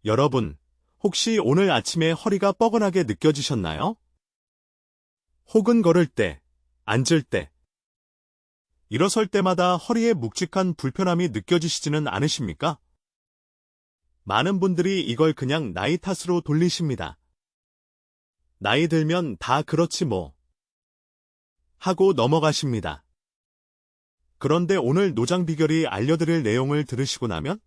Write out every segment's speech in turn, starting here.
여러분, 혹시 오늘 아침에 허리가 뻐근하게 느껴지셨나요? 혹은 걸을 때, 앉을 때, 일어설 때마다 허리에 묵직한 불편함이 느껴지시지는 않으십니까? 많은 분들이 이걸 그냥 나이 탓으로 돌리십니다. 나이 들면 다 그렇지 뭐. 하고 넘어가십니다. 그런데 오늘 노장 비결이 알려드릴 내용을 들으시고 나면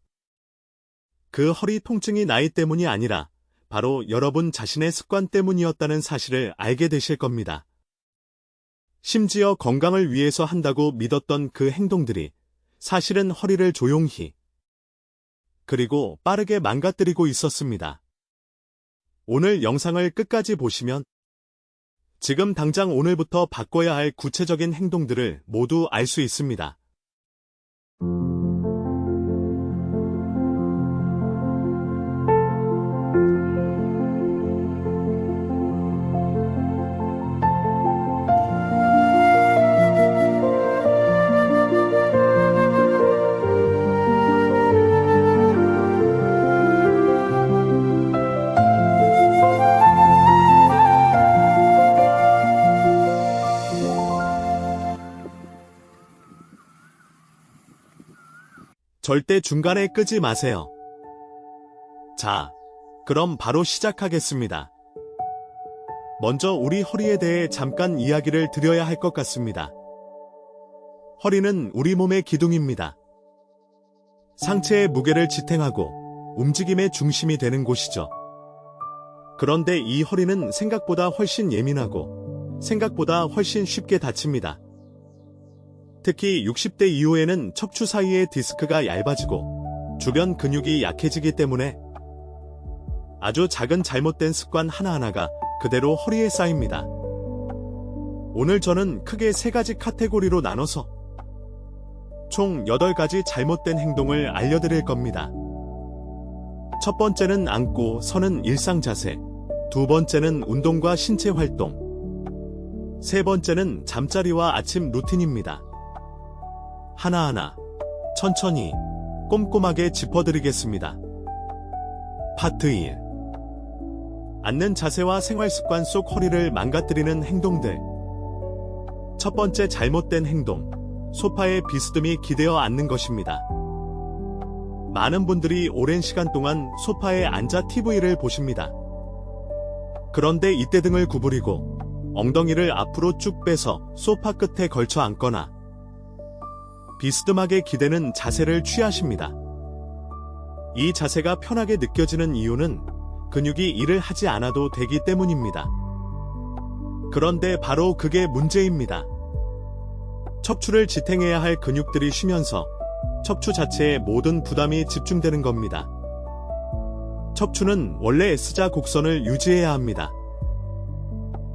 그 허리 통증이 나이 때문이 아니라 바로 여러분 자신의 습관 때문이었다는 사실을 알게 되실 겁니다. 심지어 건강을 위해서 한다고 믿었던 그 행동들이 사실은 허리를 조용히 그리고 빠르게 망가뜨리고 있었습니다. 오늘 영상을 끝까지 보시면 지금 당장 오늘부터 바꿔야 할 구체적인 행동들을 모두 알 수 있습니다. 절대 중간에 끄지 마세요. 자, 그럼 바로 시작하겠습니다. 먼저 우리 허리에 대해 잠깐 이야기를 드려야 할 것 같습니다. 허리는 우리 몸의 기둥입니다. 상체의 무게를 지탱하고 움직임의 중심이 되는 곳이죠. 그런데 이 허리는 생각보다 훨씬 예민하고 생각보다 훨씬 쉽게 다칩니다. 특히 60대 이후에는 척추 사이의 디스크가 얇아지고 주변 근육이 약해지기 때문에 아주 작은 잘못된 습관 하나하나가 그대로 허리에 쌓입니다. 오늘 저는 크게 3가지 카테고리로 나눠서 총 8가지 잘못된 행동을 알려드릴 겁니다. 첫 번째는 앉고 서는 일상 자세, 두 번째는 운동과 신체 활동, 세 번째는 잠자리와 아침 루틴입니다. 하나하나 천천히 꼼꼼하게 짚어드리겠습니다. 파트 1. 앉는 자세와 생활습관 속 허리를 망가뜨리는 행동들. 첫 번째 잘못된 행동, 소파에 비스듬히 기대어 앉는 것입니다. 많은 분들이 오랜 시간 동안 소파에 앉아 TV를 보십니다. 그런데 이때 등을 구부리고 엉덩이를 앞으로 쭉 빼서 소파 끝에 걸쳐 앉거나 비스듬하게 기대는 자세를 취하십니다. 이 자세가 편하게 느껴지는 이유는 근육이 일을 하지 않아도 되기 때문입니다. 그런데 바로 그게 문제입니다. 척추를 지탱해야 할 근육들이 쉬면서 척추 자체에 모든 부담이 집중되는 겁니다. 척추는 원래 S자 곡선을 유지해야 합니다.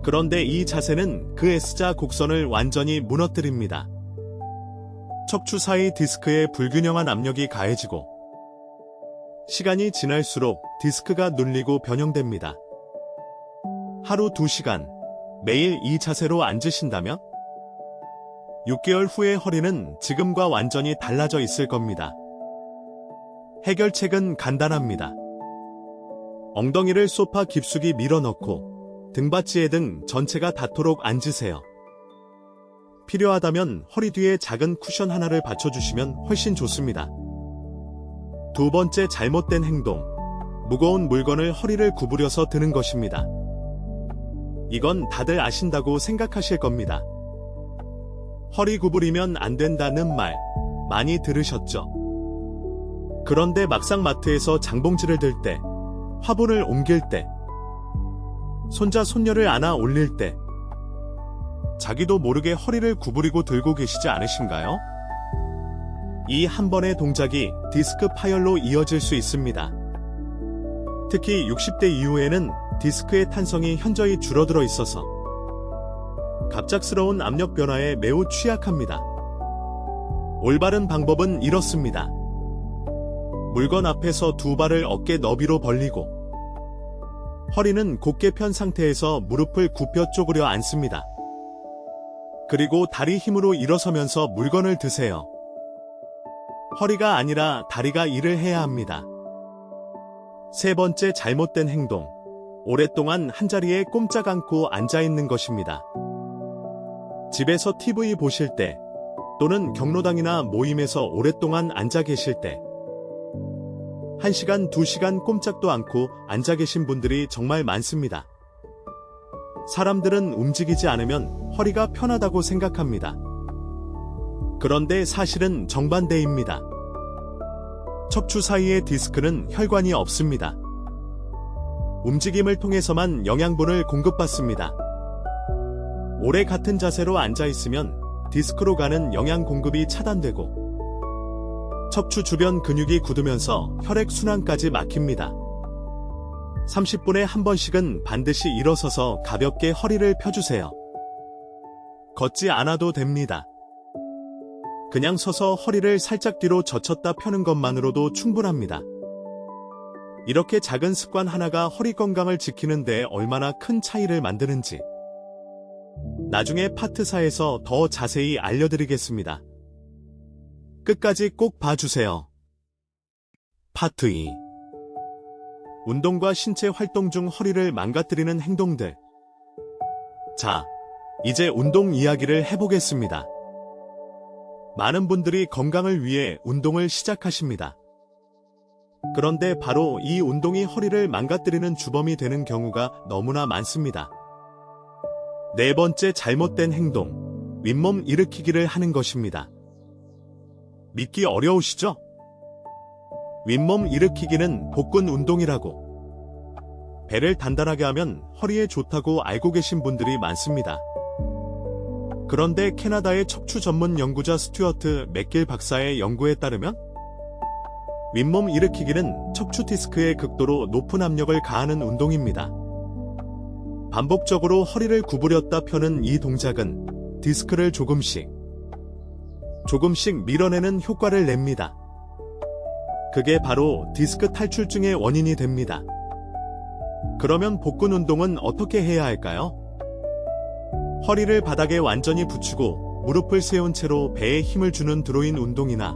그런데 이 자세는 그 S자 곡선을 완전히 무너뜨립니다. 척추 사이 디스크에 불균형한 압력이 가해지고 시간이 지날수록 디스크가 눌리고 변형됩니다. 하루 2시간 매일 이 자세로 앉으신다면 6개월 후에 허리는 지금과 완전히 달라져 있을 겁니다. 해결책은 간단합니다. 엉덩이를 소파 깊숙이 밀어넣고 등받이에 등 전체가 닿도록 앉으세요. 필요하다면 허리 뒤에 작은 쿠션 하나를 받쳐주시면 훨씬 좋습니다. 두 번째 잘못된 행동, 무거운 물건을 허리를 구부려서 드는 것입니다. 이건 다들 아신다고 생각하실 겁니다. 허리 구부리면 안 된다는 말 많이 들으셨죠? 그런데 막상 마트에서 장봉지를 들 때, 화분을 옮길 때, 손자 손녀를 안아 올릴 때 자기도 모르게 허리를 구부리고 들고 계시지 않으신가요? 이 한 번의 동작이 디스크 파열로 이어질 수 있습니다. 특히 60대 이후에는 디스크의 탄성이 현저히 줄어들어 있어서 갑작스러운 압력 변화에 매우 취약합니다. 올바른 방법은 이렇습니다. 물건 앞에서 두 발을 어깨 너비로 벌리고 허리는 곧게 편 상태에서 무릎을 굽혀 쪼그려 앉습니다. 그리고 다리 힘으로 일어서면서 물건을 드세요. 허리가 아니라 다리가 일을 해야 합니다. 세 번째 잘못된 행동. 오랫동안 한자리에 꼼짝 않고 앉아 있는 것입니다. 집에서 TV 보실 때, 또는 경로당이나 모임에서 오랫동안 앉아 계실 때, 1시간, 2시간 꼼짝도 않고 앉아 계신 분들이 정말 많습니다. 사람들은 움직이지 않으면 허리가 편하다고 생각합니다. 그런데 사실은 정반대입니다. 척추 사이의 디스크는 혈관이 없습니다. 움직임을 통해서만 영양분을 공급받습니다. 오래 같은 자세로 앉아 있으면 디스크로 가는 영양 공급이 차단되고 척추 주변 근육이 굳으면서 혈액 순환까지 막힙니다. 30분에 한 번씩은 반드시 일어서서 가볍게 허리를 펴주세요. 걷지 않아도 됩니다. 그냥 서서 허리를 살짝 뒤로 젖혔다 펴는 것만으로도 충분합니다. 이렇게 작은 습관 하나가 허리 건강을 지키는 데 얼마나 큰 차이를 만드는지 나중에 파트 4에서 더 자세히 알려드리겠습니다. 끝까지 꼭 봐주세요. 파트 2. 운동과 신체 활동 중 허리를 망가뜨리는 행동들. 자, 이제 운동 이야기를 해보겠습니다. 많은 분들이 건강을 위해 운동을 시작하십니다. 그런데 바로 이 운동이 허리를 망가뜨리는 주범이 되는 경우가 너무나 많습니다. 네 번째 잘못된 행동, 윗몸 일으키기를 하는 것입니다. 믿기 어려우시죠? 윗몸 일으키기는 복근 운동이라고. 배를 단단하게 하면 허리에 좋다고 알고 계신 분들이 많습니다. 그런데 캐나다의 척추 전문 연구자 스튜어트 맥길 박사의 연구에 따르면 윗몸 일으키기는 척추 디스크에 극도로 높은 압력을 가하는 운동입니다. 반복적으로 허리를 구부렸다 펴는 이 동작은 디스크를 조금씩 밀어내는 효과를 냅니다. 그게 바로 디스크 탈출증의 원인이 됩니다. 그러면 복근 운동은 어떻게 해야 할까요? 허리를 바닥에 완전히 붙이고 무릎을 세운 채로 배에 힘을 주는 드로인 운동이나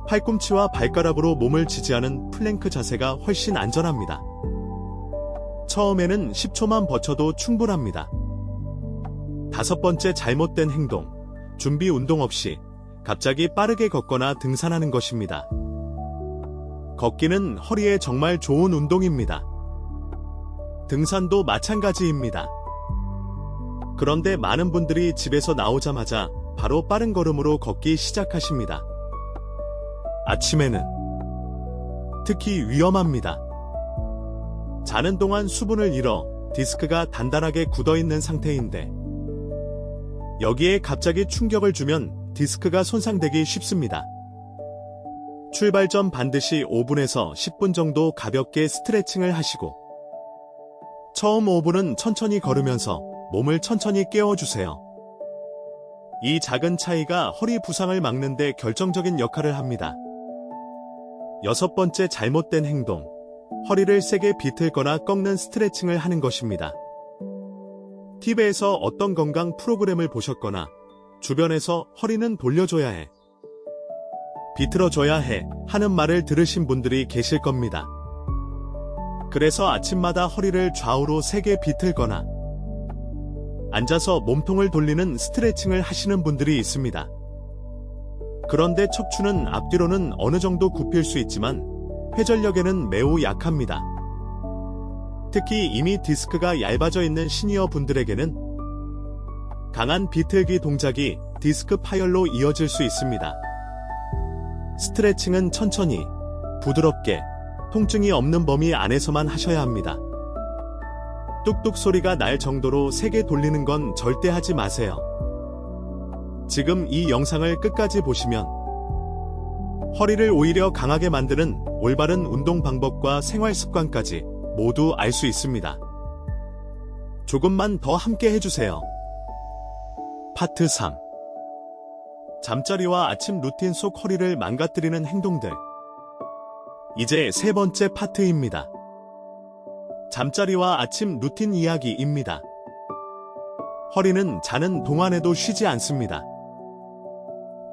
팔꿈치와 발가락으로 몸을 지지하는 플랭크 자세가 훨씬 안전합니다. 처음에는 10초만 버텨도 충분합니다. 다섯 번째 잘못된 행동, 준비 운동 없이 갑자기 빠르게 걷거나 등산하는 것입니다. 걷기는 허리에 정말 좋은 운동입니다. 등산도 마찬가지입니다. 그런데 많은 분들이 집에서 나오자마자 바로 빠른 걸음으로 걷기 시작하십니다. 아침에는 특히 위험합니다. 자는 동안 수분을 잃어 디스크가 단단하게 굳어있는 상태인데 여기에 갑자기 충격을 주면 디스크가 손상되기 쉽습니다. 출발 전 반드시 5분에서 10분 정도 가볍게 스트레칭을 하시고 처음 5분은 천천히 걸으면서 몸을 천천히 깨워주세요. 이 작은 차이가 허리 부상을 막는 데 결정적인 역할을 합니다. 여섯 번째 잘못된 행동, 허리를 세게 비틀거나 꺾는 스트레칭을 하는 것입니다. TV에서 어떤 건강 프로그램을 보셨거나 주변에서 허리는 돌려줘야 해, 비틀어줘야 해 하는 말을 들으신 분들이 계실 겁니다. 그래서 아침마다 허리를 좌우로 세게 비틀거나 앉아서 몸통을 돌리는 스트레칭을 하시는 분들이 있습니다. 그런데 척추는 앞뒤로는 어느 정도 굽힐 수 있지만 회전력에는 매우 약합니다. 특히 이미 디스크가 얇아져 있는 시니어 분들에게는 강한 비틀기 동작이 디스크 파열로 이어질 수 있습니다. 스트레칭은 천천히, 부드럽게, 통증이 없는 범위 안에서만 하셔야 합니다. 뚝뚝 소리가 날 정도로 세게 돌리는 건 절대 하지 마세요. 지금 이 영상을 끝까지 보시면 허리를 오히려 강하게 만드는 올바른 운동 방법과 생활 습관까지 모두 알 수 있습니다. 조금만 더 함께 해주세요. 파트 3. 잠자리와 아침 루틴 속 허리를 망가뜨리는 행동들. 이제 세 번째 파트입니다. 잠자리와 아침 루틴 이야기입니다. 허리는 자는 동안에도 쉬지 않습니다.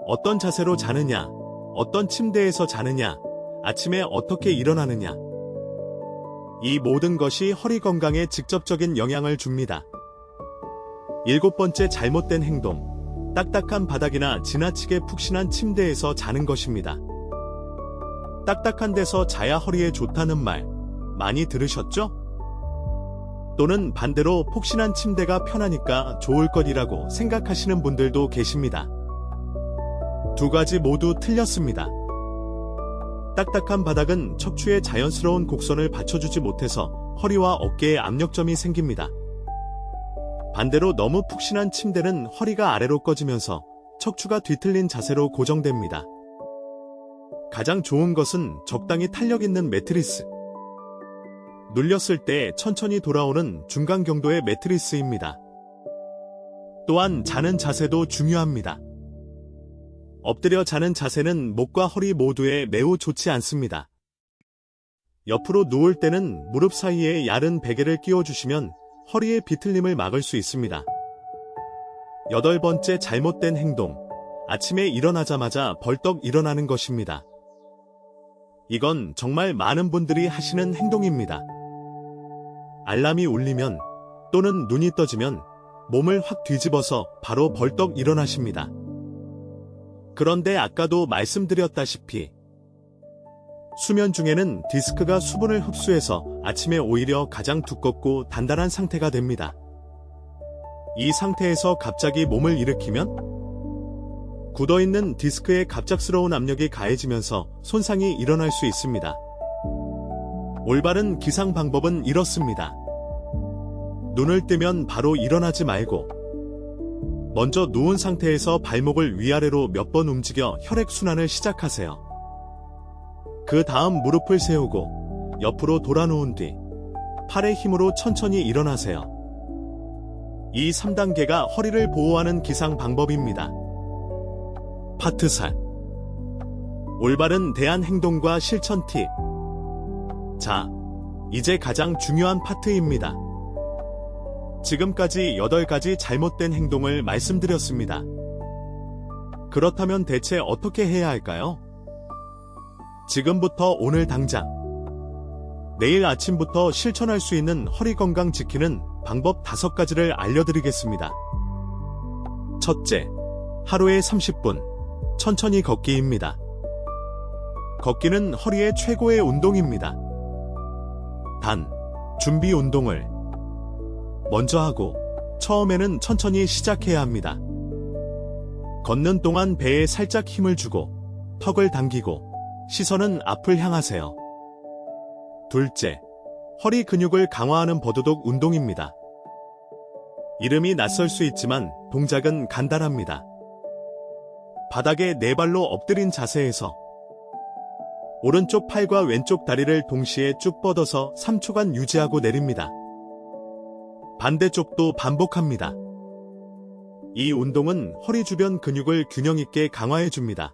어떤 자세로 자느냐, 어떤 침대에서 자느냐, 아침에 어떻게 일어나느냐, 이 모든 것이 허리 건강에 직접적인 영향을 줍니다. 7번째 잘못된 행동. 딱딱한 바닥이나 지나치게 푹신한 침대에서 자는 것입니다. 딱딱한 데서 자야 허리에 좋다는 말 많이 들으셨죠? 또는 반대로 폭신한 침대가 편하니까 좋을 것이라고 생각하시는 분들도 계십니다. 두 가지 모두 틀렸습니다. 딱딱한 바닥은 척추의 자연스러운 곡선을 받쳐주지 못해서 허리와 어깨에 압력점이 생깁니다. 반대로 너무 푹신한 침대는 허리가 아래로 꺼지면서 척추가 뒤틀린 자세로 고정됩니다. 가장 좋은 것은 적당히 탄력 있는 매트리스. 눌렸을 때 천천히 돌아오는 중간 경도의 매트리스입니다. 또한 자는 자세도 중요합니다. 엎드려 자는 자세는 목과 허리 모두에 매우 좋지 않습니다. 옆으로 누울 때는 무릎 사이에 얇은 베개를 끼워주시면 허리의 비틀림을 막을 수 있습니다. 8번째 잘못된 행동. 아침에 일어나자마자 벌떡 일어나는 것입니다. 이건 정말 많은 분들이 하시는 행동입니다. 알람이 울리면 또는 눈이 떠지면 몸을 확 뒤집어서 바로 벌떡 일어나십니다. 그런데 아까도 말씀드렸다시피 수면 중에는 디스크가 수분을 흡수해서 아침에 오히려 가장 두껍고 단단한 상태가 됩니다. 이 상태에서 갑자기 몸을 일으키면 굳어있는 디스크에 갑작스러운 압력이 가해지면서 손상이 일어날 수 있습니다. 올바른 기상 방법은 이렇습니다. 눈을 뜨면 바로 일어나지 말고 먼저 누운 상태에서 발목을 위아래로 몇 번 움직여 혈액순환을 시작하세요. 그 다음 무릎을 세우고 옆으로 돌아 누운 뒤 팔의 힘으로 천천히 일어나세요. 이 3단계가 허리를 보호하는 기상 방법입니다. 파트 4. 올바른 대한 행동과 실천 팁. 자, 이제 가장 중요한 파트입니다. 지금까지 8가지 잘못된 행동을 말씀드렸습니다. 그렇다면 대체 어떻게 해야 할까요? 지금부터 오늘 당장, 내일 아침부터 실천할 수 있는 허리 건강 지키는 방법 5가지를 알려드리겠습니다. 첫째, 하루에 30분, 천천히 걷기입니다. 걷기는 허리의 최고의 운동입니다. 단, 준비 운동을 먼저 하고 처음에는 천천히 시작해야 합니다. 걷는 동안 배에 살짝 힘을 주고 턱을 당기고 시선은 앞을 향하세요. 둘째, 허리 근육을 강화하는 버드독 운동입니다. 이름이 낯설 수 있지만 동작은 간단합니다. 바닥에 4발로 엎드린 자세에서 오른쪽 팔과 왼쪽 다리를 동시에 쭉 뻗어서 3초간 유지하고 내립니다. 반대쪽도 반복합니다. 이 운동은 허리 주변 근육을 균형 있게 강화해 줍니다.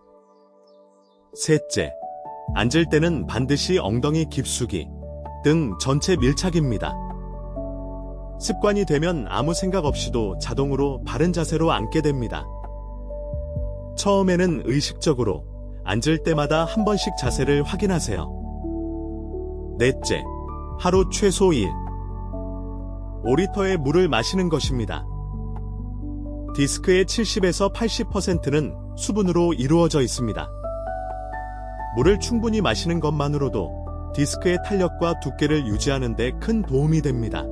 셋째, 앉을 때는 반드시 엉덩이 깊숙이, 등 전체 밀착입니다. 습관이 되면 아무 생각 없이도 자동으로 바른 자세로 앉게 됩니다. 처음에는 의식적으로 앉을 때마다 한 번씩 자세를 확인하세요. 넷째, 하루 최소 5리터의 물을 마시는 것입니다. 디스크의 70에서 80%는 수분으로 이루어져 있습니다. 물을 충분히 마시는 것만으로도 디스크의 탄력과 두께를 유지하는 데 큰 도움이 됩니다.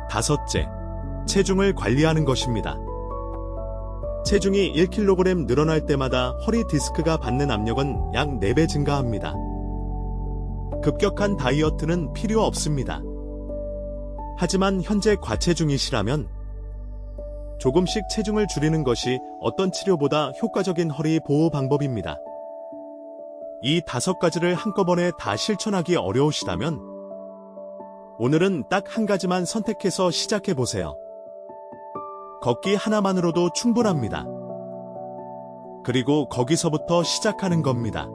다섯째, 체중을 관리하는 것입니다. 체중이 1kg 늘어날 때마다 허리 디스크가 받는 압력은 약 4배 증가합니다. 급격한 다이어트는 필요 없습니다. 하지만 현재 과체중이시라면 조금씩 체중을 줄이는 것이 어떤 치료보다 효과적인 허리 보호 방법입니다. 이 5가지를 한꺼번에 다 실천하기 어려우시다면 오늘은 딱 한 가지만 선택해서 시작해보세요. 걷기 하나만으로도 충분합니다. 그리고 거기서부터 시작하는 겁니다.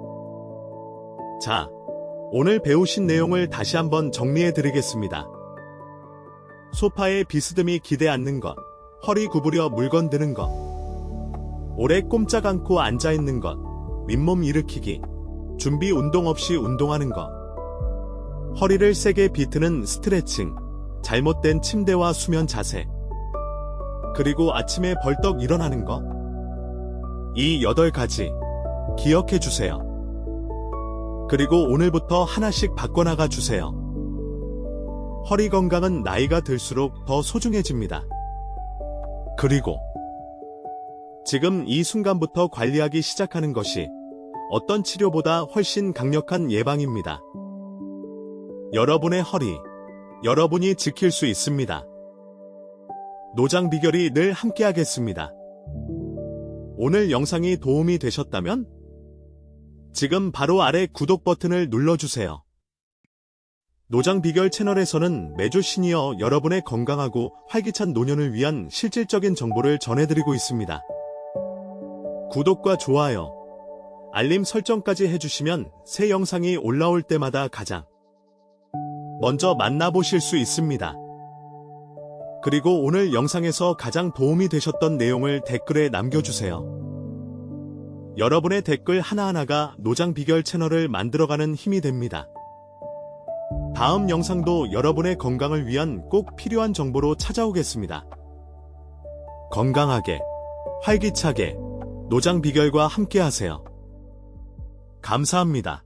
자, 오늘 배우신 내용을 다시 한번 정리해드리겠습니다. 소파에 비스듬히 기대 앉는 것, 허리 구부려 물건 드는 것, 오래 꼼짝 않고 앉아있는 것, 윗몸 일으키기, 준비 운동 없이 운동하는 것, 허리를 세게 비트는 스트레칭, 잘못된 침대와 수면 자세, 그리고 아침에 벌떡 일어나는 것. 이 8가지 기억해 주세요. 그리고 오늘부터 하나씩 바꿔나가 주세요. 허리 건강은 나이가 들수록 더 소중해집니다. 그리고 지금 이 순간부터 관리하기 시작하는 것이 어떤 치료보다 훨씬 강력한 예방입니다. 여러분의 허리, 여러분이 지킬 수 있습니다. 노장 비결이 늘 함께하겠습니다. 오늘 영상이 도움이 되셨다면 지금 바로 아래 구독 버튼을 눌러주세요. 노장 비결 채널에서는 매주 시니어 여러분의 건강하고 활기찬 노년을 위한 실질적인 정보를 전해드리고 있습니다. 구독과 좋아요, 알림 설정까지 해주시면 새 영상이 올라올 때마다 가장 먼저 만나보실 수 있습니다. 그리고 오늘 영상에서 가장 도움이 되셨던 내용을 댓글에 남겨주세요. 여러분의 댓글 하나하나가 노장 비결 채널을 만들어가는 힘이 됩니다. 다음 영상도 여러분의 건강을 위한 꼭 필요한 정보로 찾아오겠습니다. 건강하게, 활기차게 노장 비결과 함께하세요. 감사합니다.